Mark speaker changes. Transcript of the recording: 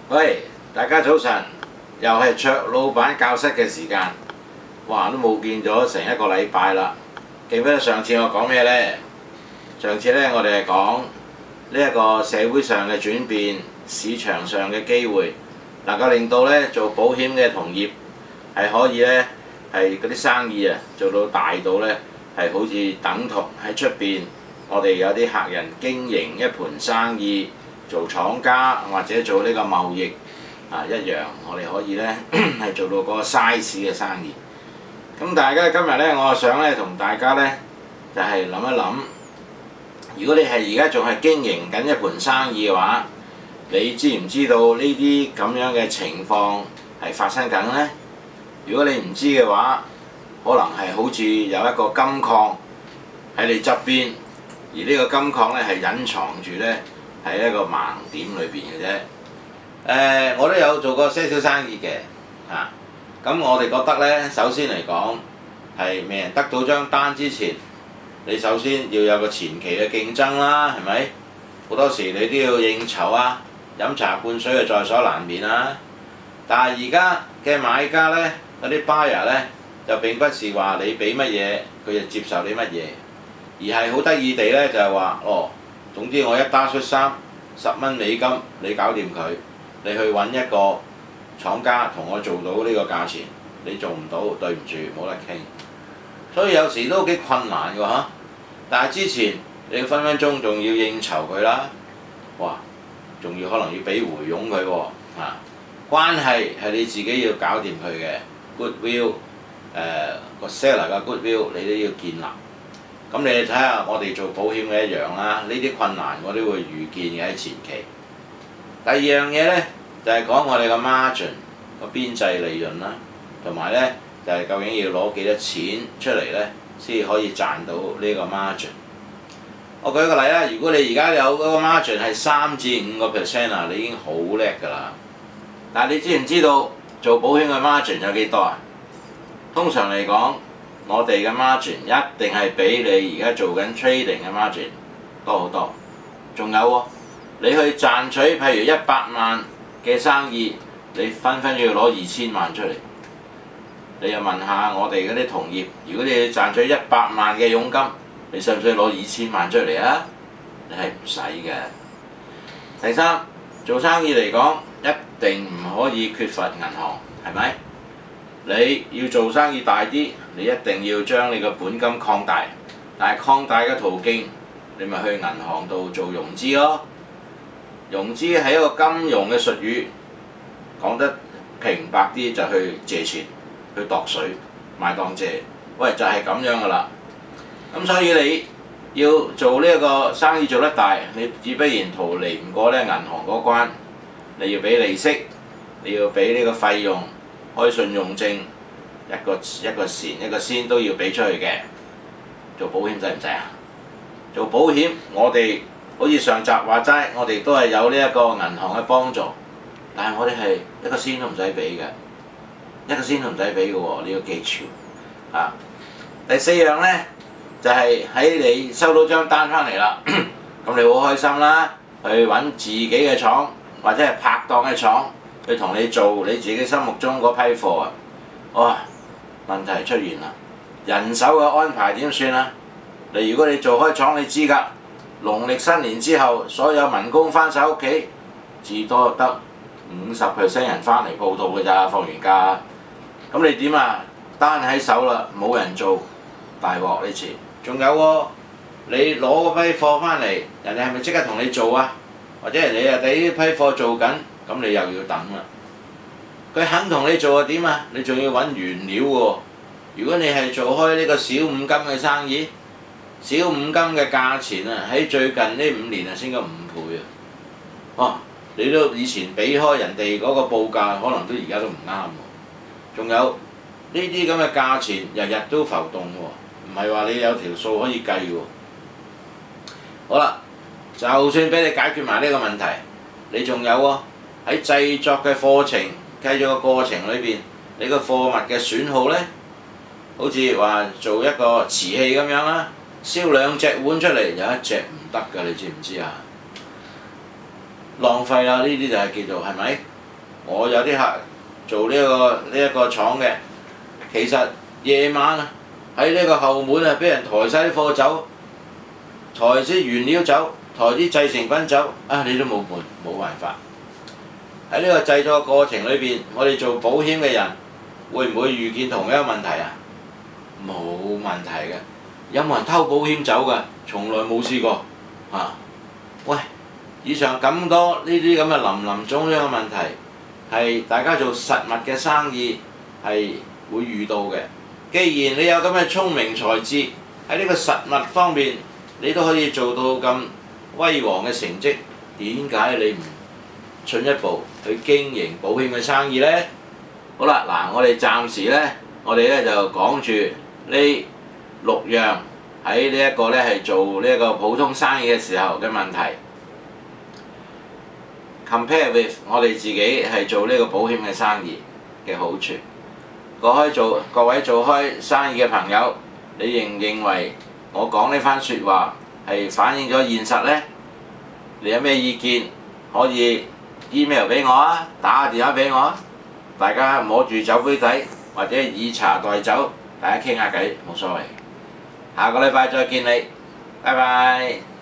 Speaker 1: 喂，大家早晨，又係卓老闆教室嘅時間。哇，都冇見咗成一個禮拜啦。記唔記得上次我講咩呢？上次呢，我哋係講呢一個社會上嘅轉變，市場上嘅機會，能夠令到呢做保險嘅同業係可以呢，係嗰啲生意啊做到大到呢，係好似等同喺出邊，我哋有啲客人經營一盤生意。做廠家或者做呢個貿易一樣，我哋可以呢係做到嗰個 size 嘅生意。咁大家今日呢，我想呢同大家呢就係諗一諗，如果你係而家仲係經營緊一盤生意嘅話，你知唔知道呢啲咁樣嘅情況係發生緊呢？如果你唔知嘅話，可能係好似有一個金礦喺你側邊，而呢個金礦呢係隱藏住呢。喺一個盲點裏邊嘅啫。我都有做過些少生意嘅咁我哋覺得呢，首先嚟講係未人得到張單之前，你首先要有個前期嘅競爭啦，係咪？好多時你都要應酬啊，飲茶灌水係在所難免啦。但係而家嘅買家呢，嗰啲 buyer 呢，就並不是話你俾乜嘢佢就接受你乜嘢，而係好得意地呢，就係話總之我一打出衫10蚊美金，你搞掂佢，你去揾一個廠家同我做到呢個價錢，你做唔到，對唔住，冇得傾。所以有時都幾困難㗎嚇。但係之前你分分鐘仲要應酬佢啦，哇，仲要可能要俾回佣佢喎關係係你自己要搞掂佢嘅 goodwill，個 seller 嘅 goodwill 你都要建立。咁你睇下我哋做保險嘅一樣啦，呢啲困難我都會預見嘅喺前期。第二樣嘢呢，就係講我哋個 margin 個邊際利潤啦，同埋呢，就係究竟要攞幾多錢出嚟呢，先可以賺到呢個 margin。我舉個例啦，如果你而家有嗰個 margin 係3至5% 啊，你已經好叻㗎啦。但係你知唔知道做保險嘅 margin 有幾多啊？通常嚟講，我哋嘅 margin 一定係比你而家做緊 trading 嘅 margin 多好多。仲有喎，你去賺取譬如100萬嘅生意，你分分鐘要攞2000萬出嚟。你又問下我哋嗰啲同業，如果你要賺取100萬嘅佣金，你使唔使攞2000萬出嚟啊？你係唔使嘅。第三，做生意嚟講，一定唔可以缺乏銀行，係咪？你要做生意大啲，你一定要將你個本金擴大，但係擴大嘅途徑，你咪去銀行度做融資咯。融資係一個金融嘅術語，講得平白啲就去借錢，去度水，買當借。喂，就係咁樣噶啦。咁所以你要做呢一個生意做得大，你自不然逃離唔過呢銀行嗰關。你要俾利息，你要俾呢個費用。開信用證一個先都要俾出去嘅。做保險使唔使啊？做保險我哋好似上集話齋，我哋都係有呢一個銀行嘅幫助，但係我哋係一個先都唔使俾嘅，一個先都唔使俾嘅喎，你要記住第四樣呢，就係喺你收到張單翻嚟啦，咁你好開心啦，去揾自己嘅廠或者係拍檔嘅廠。去同你做你自己心目中嗰批貨啊！哇，問題出現啦，人手嘅安排點算啊？如果你做開廠，你知㗎，農曆新年之後，所有民工翻晒屋企，至多得50% 人翻嚟報到㗎咋，放完假。咁你點啊？單喺手啦，冇人做，大鑊呢次。仲有喎，你攞嗰批貨翻嚟，人哋係咪即刻同你做啊？或者人哋又俾呢批貨做緊？咁你又要等啦。佢肯同你做啊點啊？你仲要揾原料喎。如果你係做開呢個小五金嘅生意，小五金嘅價錢啊，喺最近呢5年啊升咗5倍啊！你都以前俾開人哋嗰個報價，可能都而家都唔啱喎。仲有呢啲咁嘅價錢，日日都浮動喎，唔係話你有條數可以計喎。好啦，就算俾你解決埋呢個問題，你仲有喎。喺製作嘅課程計咗個過程裏邊，你個貨物嘅損耗呢，好似話做一個瓷器咁樣啦，燒2隻碗出嚟，有1隻唔得㗎，你知唔知啊？浪費啦，呢啲就係叫做係咪？我有啲客做呢一個廠嘅，其實夜晚啊喺呢個後門啊，俾人抬晒啲貨走，抬啲原料走，抬啲製成品走，你都冇辦法。喺呢個製作過程裏邊，我哋做保險嘅人會唔會遇見同一個問題啊？冇問題嘅。有冇人偷保險走㗎？從來冇試過喂，以上咁多呢啲咁嘅林林總總嘅問題，係大家做實物嘅生意係會遇到嘅。既然你有咁嘅聰明才智，喺呢個實物方面你都可以做到咁威煌嘅成績，點解你唔進一步去經營保險嘅生意呢？好啦，嗱，我哋暫時呢，我哋呢就講住呢6樣喺呢一個呢係做呢一個普通生意嘅時候嘅問題。Compare with 我哋自己係做呢個保險嘅生意嘅好處。各位做開生意嘅朋友，你認唔認為我講呢番説話係反映咗現實呢？你有咩意見可以 email 俾我啊，打個電話俾我啊，大家摸住酒杯底或者以茶代酒，大家傾下偈冇所謂。下個禮拜再見你，拜拜。